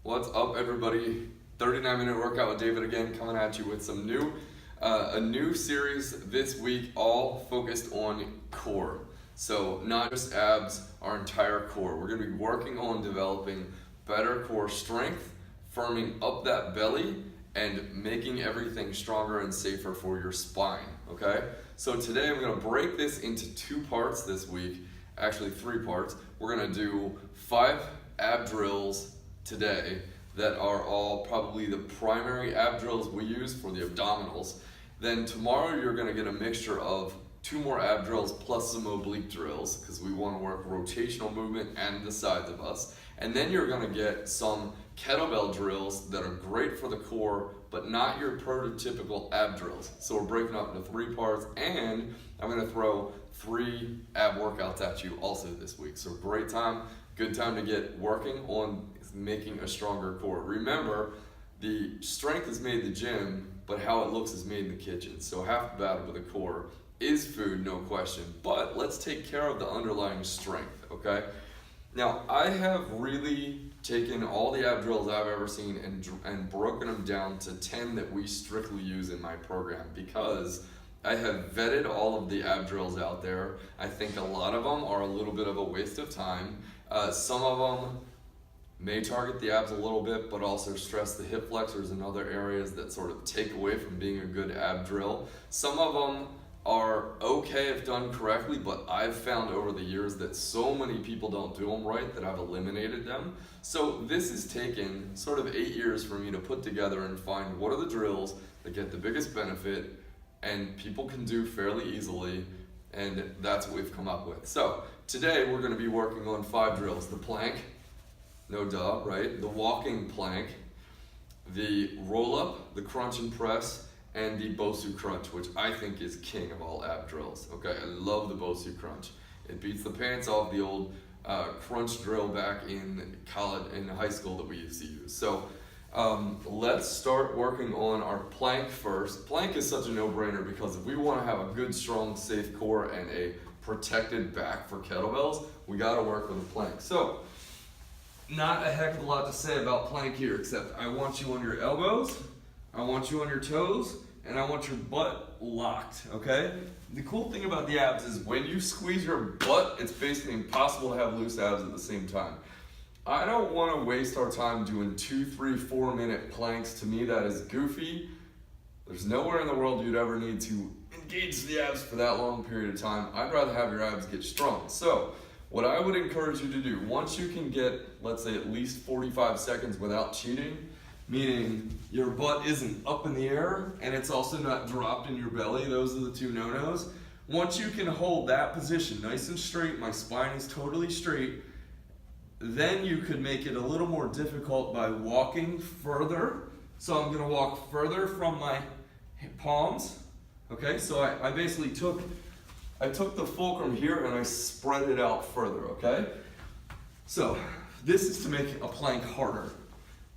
What's up, everybody? 39-minute workout with David again, coming at you with some a new series this week, all focused on core. So not just abs, our entire core. We're gonna be working on developing better core strength, firming up that belly, and making everything stronger and safer for your spine, okay? So today I'm gonna break this into 2 parts this week, actually 3 parts. We're gonna do 5 ab drills today that are all probably the primary ab drills we use for the abdominals. Then tomorrow you're gonna get a mixture of 2 more ab drills plus some oblique drills because we wanna work rotational movement and the sides of us. And then you're gonna get some kettlebell drills that are great for the core, but not your prototypical ab drills. So we're breaking up into 3 parts, and I'm gonna throw 3 ab workouts at you also this week. So great time, good time to get working on making a stronger core. Remember, the strength is made in the gym, but how it looks is made in the kitchen. So half the battle with the core is food, no question, but let's take care of the underlying strength, okay? Now, I have really taken all the ab drills I've ever seen and broken them down to 10 that we strictly use in my program because I have vetted all of the ab drills out there. I think a lot of them are a little bit of a waste of time. Some of them may target the abs a little bit, but also stress the hip flexors and other areas that sort of take away from being a good ab drill. Some of them are okay if done correctly, but I've found over the years that so many people don't do them right that I've eliminated them. So this has taken sort of 8 years for me to put together and find what are the drills that get the biggest benefit and people can do fairly easily, and that's what we've come up with. So today we're gonna be working on 5 drills: the plank, no duh, right? The walking plank, the roll-up, the crunch and press, and the Bosu crunch, which I think is king of all ab drills. Okay, I love the Bosu crunch. It beats the pants off the old crunch drill back in college, in high school that we used to use. So let's start working on our plank first. Plank is such a no-brainer because if we want to have a good, strong, safe core and a protected back for kettlebells, we got to work with a plank. So not a heck of a lot to say about plank here, except I want you on your elbows, I want you on your toes, and I want your butt locked, okay? The cool thing about the abs is when you squeeze your butt, it's basically impossible to have loose abs at the same time. I don't want to waste our time doing 2, 3, 4 minute planks. To me, that is goofy. There's nowhere in the world you'd ever need to engage the abs for that long period of time. I'd rather have your abs get strong. So what I would encourage you to do, once you can get, let's say, at least 45 seconds without cheating, meaning your butt isn't up in the air and it's also not dropped in your belly, those are the 2 no-nos. Once you can hold that position nice and straight, my spine is totally straight, then you could make it a little more difficult by walking further. So I'm gonna walk further from my palms, okay? So I basically took the fulcrum here and I spread it out further, okay? So this is to make a plank harder.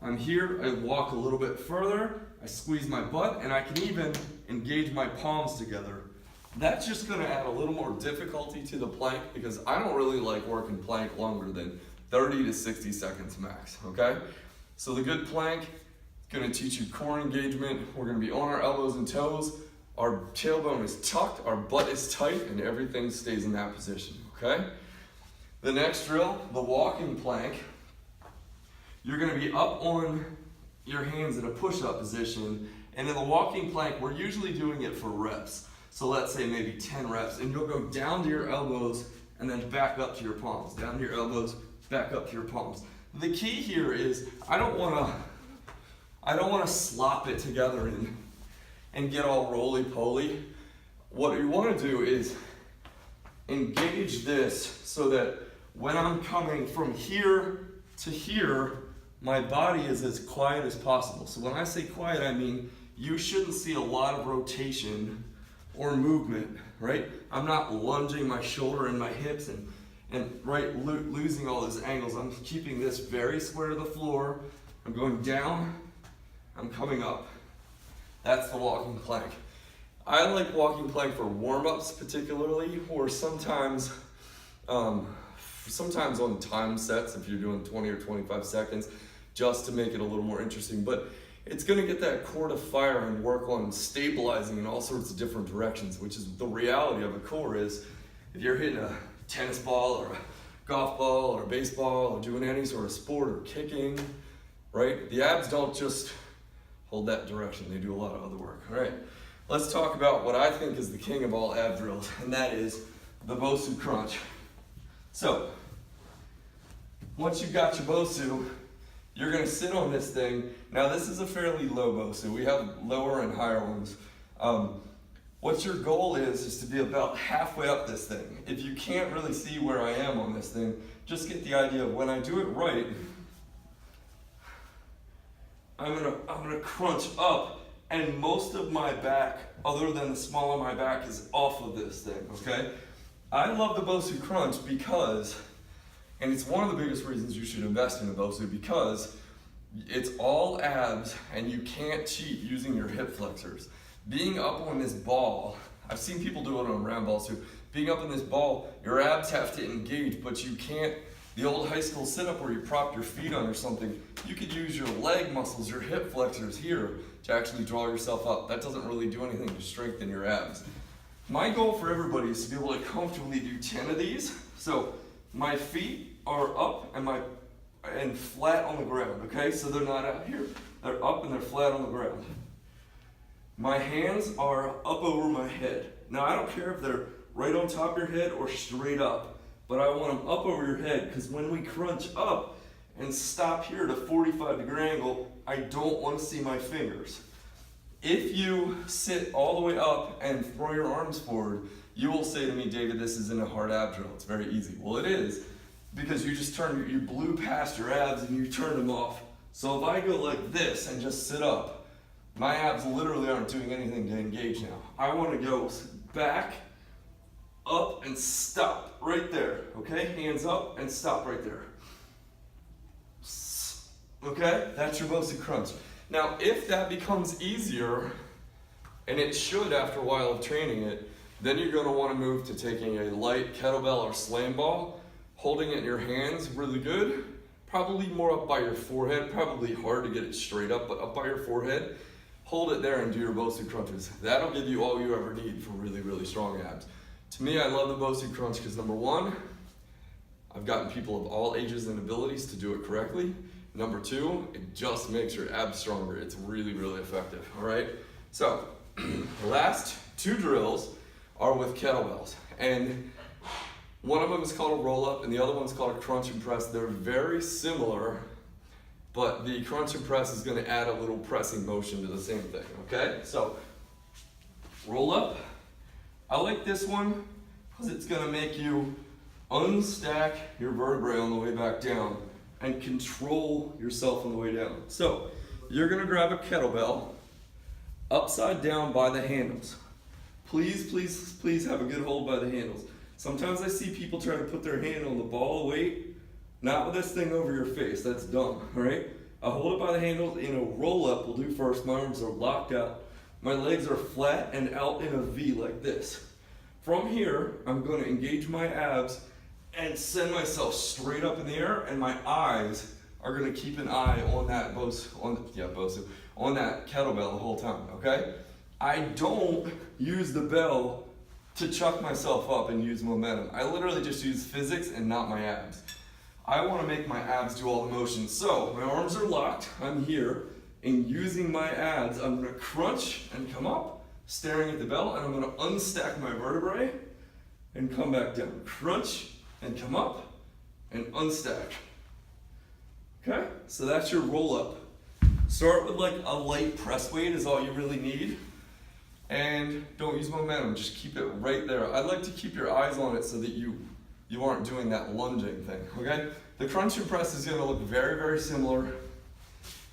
I'm here, I walk a little bit further, I squeeze my butt, and I can even engage my palms together. That's just gonna add a little more difficulty to the plank because I don't really like working plank longer than 30 to 60 seconds max, okay? So the good plank is gonna teach you core engagement. We're gonna be on our elbows and toes. Our tailbone is tucked, our butt is tight, and everything stays in that position, okay? The next drill, the walking plank, you're gonna be up on your hands in a push-up position, and in the walking plank, we're usually doing it for reps. So let's say maybe 10 reps, and you'll go down to your elbows and then back up to your palms, down to your elbows, back up to your palms. The key here is I don't wanna slop it together and get all roly-poly. What you wanna do is engage this so that when I'm coming from here to here, my body is as quiet as possible. So when I say quiet, I mean you shouldn't see a lot of rotation or movement, right? I'm not lunging my shoulder and my hips and losing all those angles. I'm keeping this very square to the floor. I'm going down, I'm coming up. That's the walking plank. I like walking plank for warm-ups particularly, or sometimes on time sets, if you're doing 20 or 25 seconds, just to make it a little more interesting. But it's going to get that core to fire and work on stabilizing in all sorts of different directions, which is the reality of a core. Is if you're hitting a tennis ball or a golf ball or a baseball or doing any sort of sport or kicking, right? The abs don't just hold that direction. They do a lot of other work. All right, let's talk about what I think is the king of all ab drills, and that is the Bosu crunch. So once you've got your Bosu, you're going to sit on this thing. Now this is a fairly low Bosu. We have lower and higher ones. What your goal is to be about halfway up this thing. If you can't really see where I am on this thing, just get the idea of when I do it right, I'm gonna crunch up, and most of my back, other than the small of my back, is off of this thing, okay? I love the Bosu crunch because, and it's one of the biggest reasons you should invest in a Bosu, because it's all abs and you can't cheat using your hip flexors. Being up on this ball, I've seen people do it on round balls too. Being up on this ball, your abs have to engage, but you can't, the old high school sit-up where you prop your feet on or something, you could use your leg muscles, your hip flexors here to actually draw yourself up. That doesn't really do anything to strengthen your abs. My goal for everybody is to be able to comfortably do 10 of these. So my feet are up and flat on the ground, okay? So they're not out here. They're up and they're flat on the ground. My hands are up over my head. Now I don't care if they're right on top of your head or straight up, but I want them up over your head, because when we crunch up and stop here at a 45-degree angle, I don't want to see my fingers. If you sit all the way up and throw your arms forward, you will say to me, David, this isn't a hard ab drill. It's very easy. Well, it is, because you just you blew past your abs and you turned them off. So if I go like this and just sit up, my abs literally aren't doing anything to engage now. I want to go back, up, and stop right there, okay? Hands up and stop right there. Okay, that's your Bosu crunch. Now, if that becomes easier, and it should after a while of training it, then you're going to want to move to taking a light kettlebell or slam ball, holding it in your hands really good, probably more up by your forehead, probably hard to get it straight up, but up by your forehead. Hold it there and do your Bosu crunches. That'll give you all you ever need for really, really strong abs. To me, I love the Bosu crunch because number one, I've gotten people of all ages and abilities to do it correctly. Number two, it just makes your abs stronger. It's really, really effective, all right? So, the last two drills are with kettlebells. And one of them is called a roll-up and the other one's called a crunch and press. They're very similar, but the crunch and press is going to add a little pressing motion to the same thing, okay? So, roll up. I like this one because it's going to make you unstack your vertebrae on the way back down and control yourself on the way down. So, you're going to grab a kettlebell upside down by the handles. Please, please, please have a good hold by the handles. Sometimes I see people try to put their hand on the ball of weight, not with this thing over your face. That's dumb, all right? I hold it by the handles in a roll-up. We'll do first. My arms are locked out. My legs are flat and out in a V like this. From here, I'm going to engage my abs and send myself straight up in the air, and my eyes are going to keep an eye on that on that kettlebell the whole time, okay? I don't use the bell to chuck myself up and use momentum. I literally just use physics and not my abs. I want to make my abs do all the motion. So my arms are locked, I'm here, and using my abs, I'm going to crunch and come up, staring at the bell, and I'm going to unstack my vertebrae and come back down. Crunch and come up and unstack. Okay, so that's your roll up. Start with like a light press weight is all you really need. And don't use momentum, just keep it right there. I like to keep your eyes on it so that you aren't doing that lunging thing, okay? The crunch and press is gonna look very, very similar.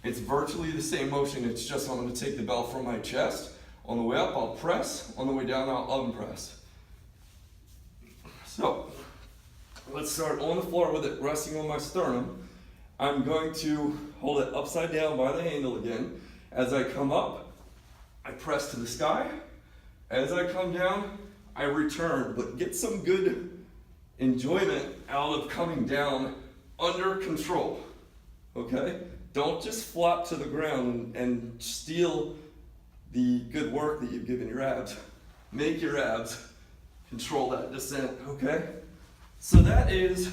It's virtually the same motion, it's just I'm gonna take the bell from my chest. On the way up, I'll press. On the way down, I'll unpress. So, let's start on the floor with it resting on my sternum. I'm going to hold it upside down by the handle again. As I come up, I press to the sky. As I come down, I return, but get some good enjoyment out of coming down under control. okay? Don't just flop to the ground and steal the good work that you've given your abs. Make your abs control that descent, okay? So that is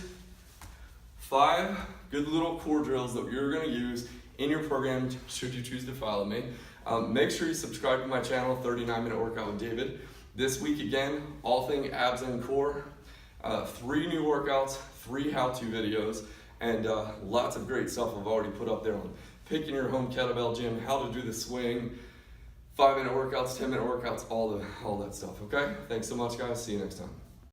5 good little core drills that you're gonna use in your program should you choose to follow me. Make sure you subscribe to my channel, 39-Minute Workout with David. This week again, all thing abs and core. 3 new workouts, 3 how-to videos, and lots of great stuff I've already put up there on picking your home kettlebell gym, how to do the swing, 5-minute workouts, 10-minute workouts, all that stuff, okay? Thanks so much, guys. See you next time.